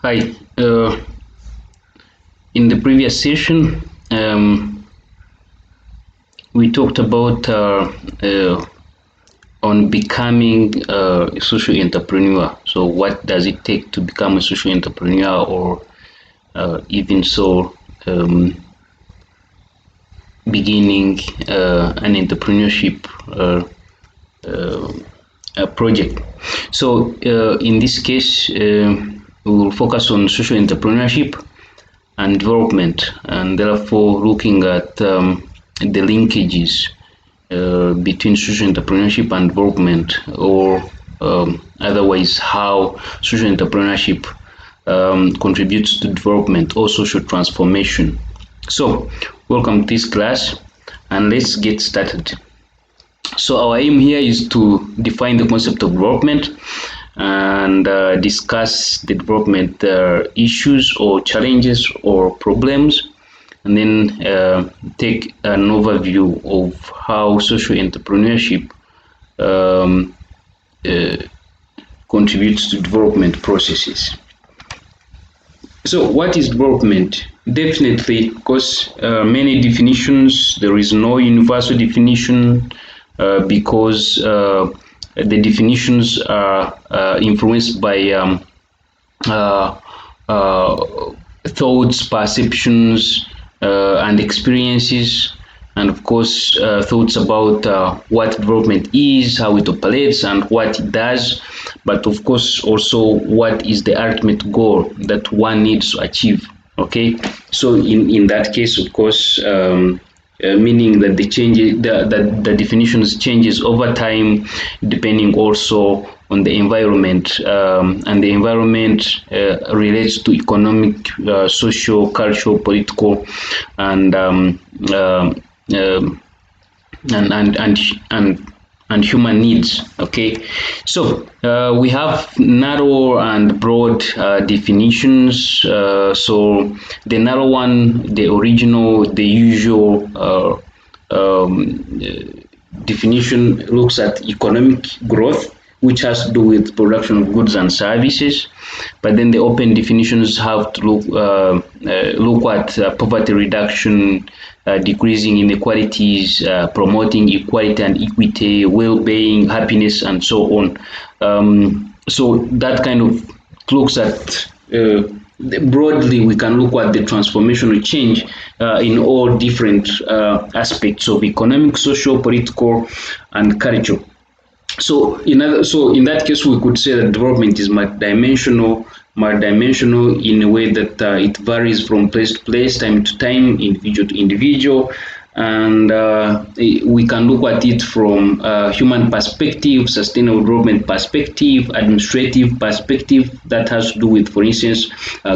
Hi. In the previous session, we talked about on becoming a social entrepreneur. So, what does it take to become a social entrepreneur, or even so, beginning an entrepreneurship project? So, in this case, we will focus on social entrepreneurship and development, and therefore looking at the linkages between social entrepreneurship and development, or otherwise how social entrepreneurship contributes to development or social transformation. So, welcome to this class, and let's get started. So our aim here is to define the concept of development and discuss the development issues or challenges or problems, and then take an overview of how social entrepreneurship contributes to development processes. So what is development? Definitely, because many definitions, there is no universal definition because the definitions are influenced by thoughts, perceptions, and experiences, and of course thoughts about what development is, how it operates, and what it does, but of course also what is the ultimate goal that one needs to achieve. Okay, so in that case, of course, meaning that the definitions changes over time, depending also on the environment, and the environment relates to economic, social, cultural, political, and and human needs. Okay, so we have narrow and broad definitions. So the narrow one, the original, the usual definition looks at economic growth, which has to do with production of goods and services. But then the open definitions have to look at poverty reduction, decreasing inequalities, promoting equality and equity, well-being, happiness, and so on. So that kind of looks at broadly, we can look at the transformational change in all different aspects of economic, social, political, and cultural. So in that case, we could say that development is multidimensional in a way that it varies from place to place, time to time, individual to individual, and we can look at it from human perspective, sustainable development perspective, administrative perspective that has to do with, for instance,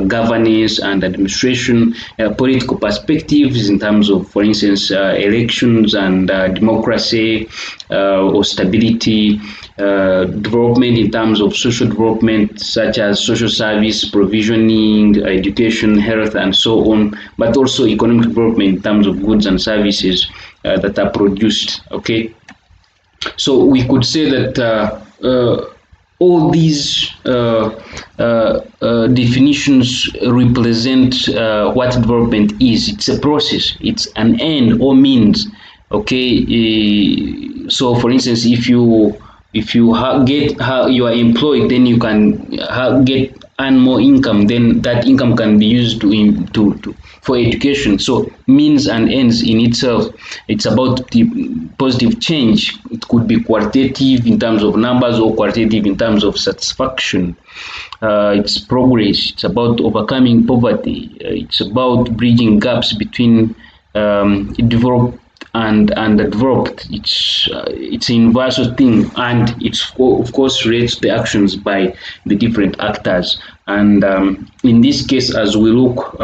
governance and administration, political perspectives in terms of, for instance, elections and democracy or stability, development in terms of social development, such as social service provisioning, education, health, and so on, but also economic development in terms of goods and services that are produced. Okay, so we could say that all these definitions represent what development is. It's a process, it's an end or means. Okay, so for instance, if you get how you are employed, then you can earn more income, then that income can be used to for education. So means and ends in itself, it's about the positive change. It could be qualitative in terms of numbers or qualitative in terms of satisfaction. It's progress, it's about overcoming poverty, it's about bridging gaps between developed and developed. It's a universal thing, and it's of course relates to the actions by the different actors. And in this case, as we look,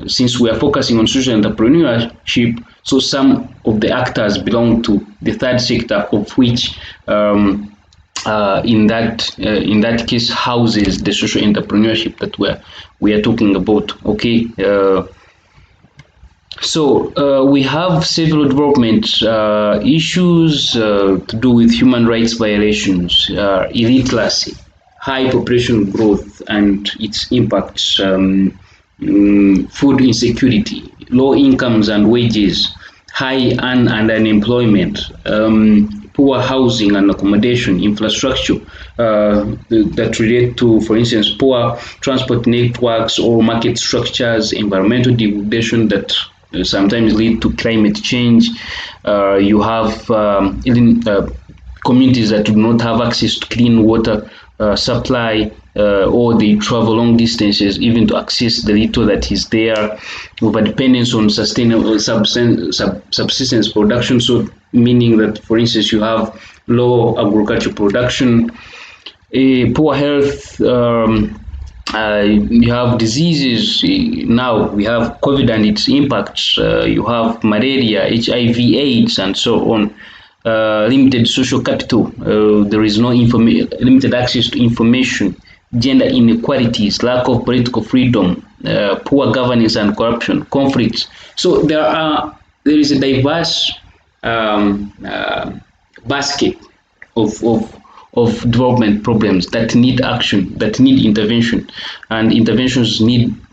since we are focusing on social entrepreneurship, so some of the actors belong to the third sector, of which in that case houses the social entrepreneurship that we are talking about. Okay. So we have several development issues to do with human rights violations, illiteracy, high population growth and its impacts, food insecurity, low incomes and wages, high and unemployment, poor housing and accommodation, infrastructure that relate to, for instance, poor transport networks or market structures, environmental degradation that sometimes lead to climate change. You have communities that do not have access to clean water supply, or they travel long distances even to access the little that is there. Over dependence on sustainable subsistence production, so meaning that, for instance, you have low agricultural production, poor health. You have diseases. Now we have COVID and its impacts. You have malaria, HIV/AIDS, and so on. Limited social capital. There is no limited access to information, gender inequalities, lack of political freedom, poor governance and corruption, conflicts. So there is a diverse basket of development problems that need action, that need intervention, and interventions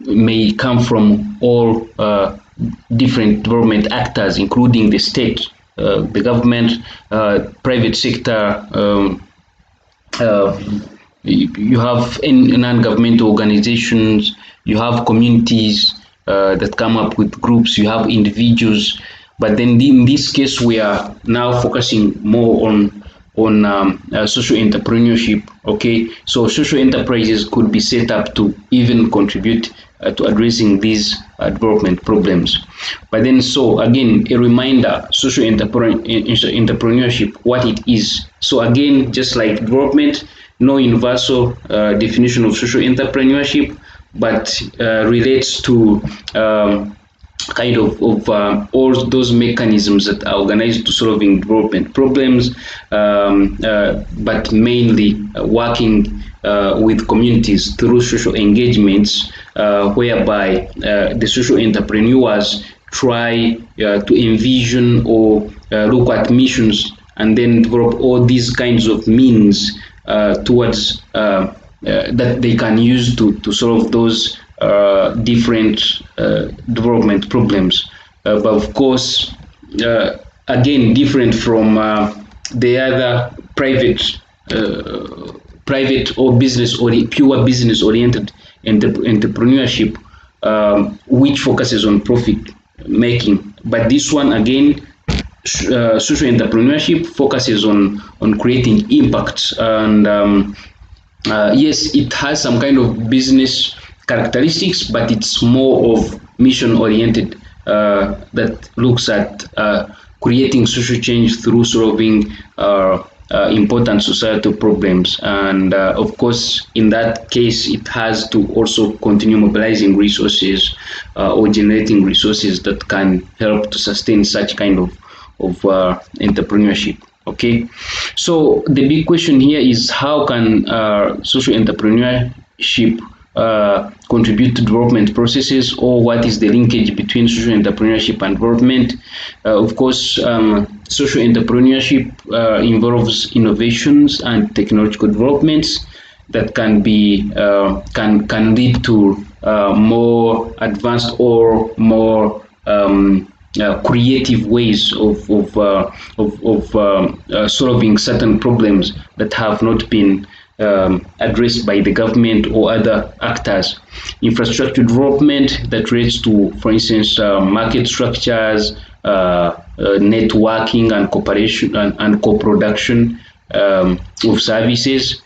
may come from all different development actors, including the state, the government, private sector. You have non-governmental organizations, you have communities that come up with groups, you have individuals. But then in this case, we are now focusing more on social entrepreneurship. Okay, so social enterprises could be set up to even contribute to addressing these development problems. But then, so again, a reminder: social entrepreneurship, what it is. So again, just like development, no universal definition of social entrepreneurship, but relates to kind of all those mechanisms that are organized to solving development problems, but mainly working with communities through social engagements, whereby the social entrepreneurs try to envision or look at missions and then develop all these kinds of means towards that they can use to solve those different development problems. But of course, again, different from the other private or business or pure business oriented entrepreneurship, which focuses on profit making. But this one again, social entrepreneurship focuses on creating impact, and yes, it has some kind of business characteristics, but it's more of mission oriented, that looks at creating social change through solving important societal problems. And of course, in that case, it has to also continue mobilizing resources or generating resources that can help to sustain such kind of entrepreneurship. Okay, so the big question here is, how can social entrepreneurship contribute to development processes, or what is the linkage between social entrepreneurship and development? Of course, social entrepreneurship involves innovations and technological developments that can be can lead to more advanced or more creative ways of solving certain problems that have not been addressed by the government or other actors. Infrastructure development that relates to, for instance, market structures, networking and cooperation and co-production of services,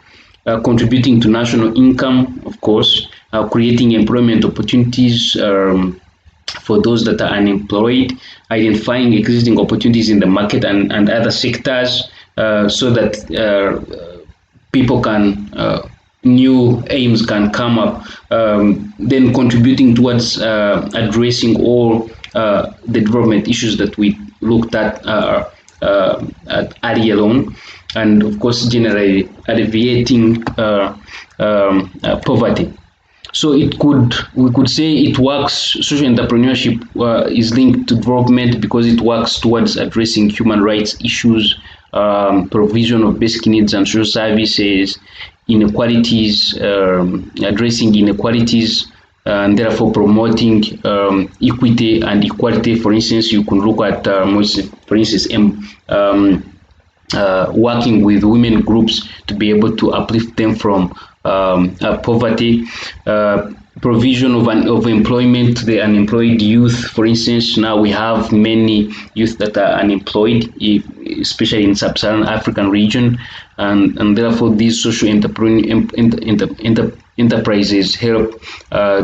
contributing to national income, of course, creating employment opportunities for those that are unemployed, identifying existing opportunities in the market and other sectors, so that people can, new aims can come up, then contributing towards addressing all the development issues that we looked at earlier on, and of course generally alleviating poverty. So we could say it works. Social entrepreneurship is linked to development because it works towards addressing human rights issues, provision of basic needs and social services, inequalities, addressing inequalities, and therefore promoting equity and equality. For instance, you can look at, for instance, working with women groups to be able to uplift them from poverty, provision of employment to the unemployed youth. For instance, now we have many youth that are unemployed, especially in sub-Saharan African region, and therefore these social enterprises help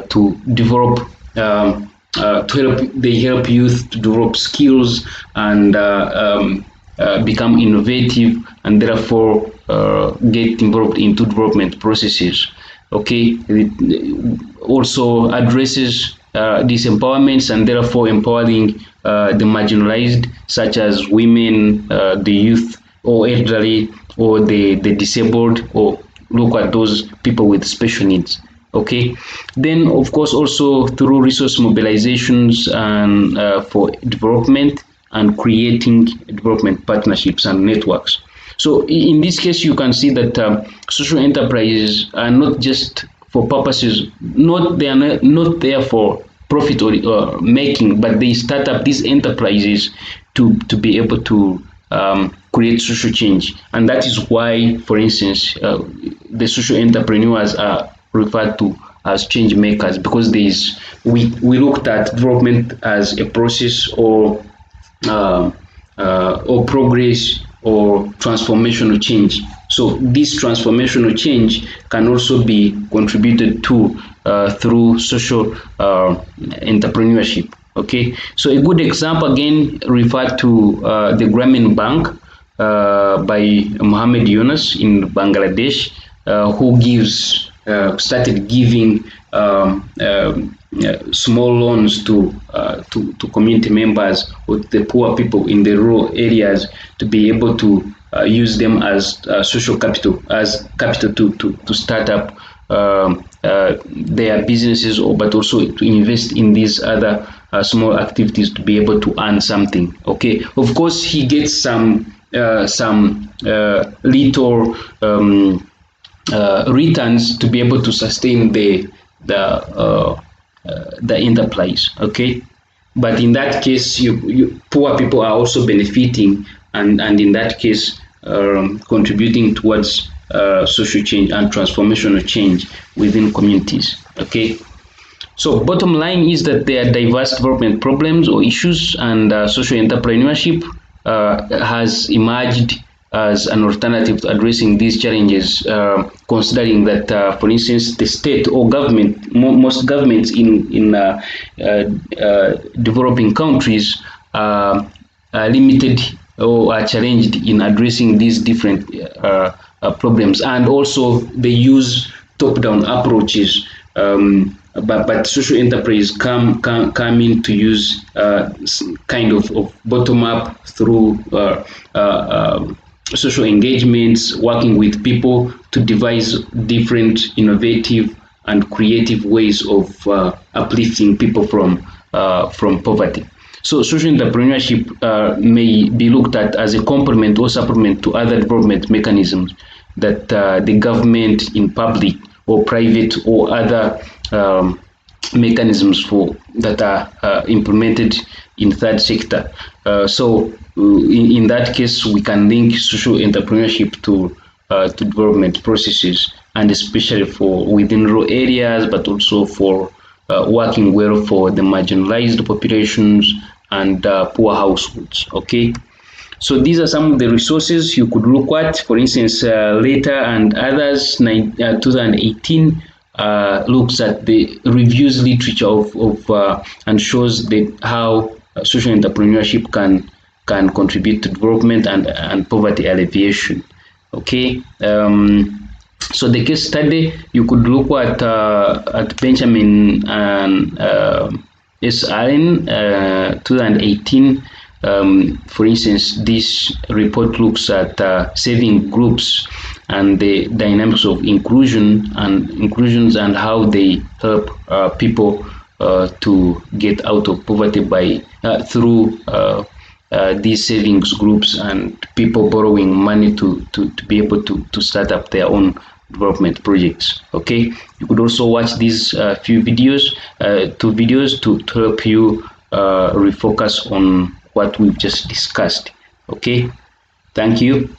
to develop. They help youth to develop skills and become innovative, and therefore get involved into development processes. Okay, it also addresses disempowerments and therefore empowering the marginalized, such as women, the youth, or elderly, or the disabled, or look at those people with special needs. Okay, then of course also through resource mobilizations and for development and creating development partnerships and networks. So in this case, you can see that social enterprises are not just for purposes, they are not there for profit or making, but they start up these enterprises to be able to create social change. And that is why, for instance, the social entrepreneurs are referred to as change makers, because we looked at development as a process or progress or transformational change. So this transformational change can also be contributed to through social entrepreneurship. Okay, so a good example again referred to the Grameen Bank by Mohammed Yunus in Bangladesh, who started giving small loans to community members or the poor people in the rural areas to be able to use them as social capital, as capital to start up their businesses, but also to invest in these other small activities to be able to earn something. Okay, of course he gets some little returns to be able to sustain the enterprise. Okay, but in that case, poor people are also benefiting, and in that case, contributing towards social change and transformational change within communities. Okay, so bottom line is that there are diverse development problems or issues, and social entrepreneurship has emerged as an alternative to addressing these challenges, considering that, for instance, the state or government, most governments in developing countries are limited or are challenged in addressing these different problems, and also they use top-down approaches. But social enterprise come in to use kind of bottom-up through social engagements, working with people to devise different innovative and creative ways of uplifting people from poverty. So social entrepreneurship may be looked at as a complement or supplement to other development mechanisms that the government in public or private or other mechanisms that are implemented in third sector. So in that case, we can link social entrepreneurship to development processes, and especially for within rural areas, but also for working well for the marginalized populations and poor households. Okay, so these are some of the resources you could look at. For instance, Later and others, 2018 looks at the reviews literature of and shows how social entrepreneurship can contribute to development and poverty alleviation. Okay, so the case study you could look at Benjamin and S. Allen, 2018. For instance, this report looks at saving groups and the dynamics of inclusions and how they help people to get out of poverty by through these savings groups and people borrowing money to be able to start up their own development projects. Okay, you could also watch these few videos, two videos to help you refocus on what we've just discussed. Okay, thank you.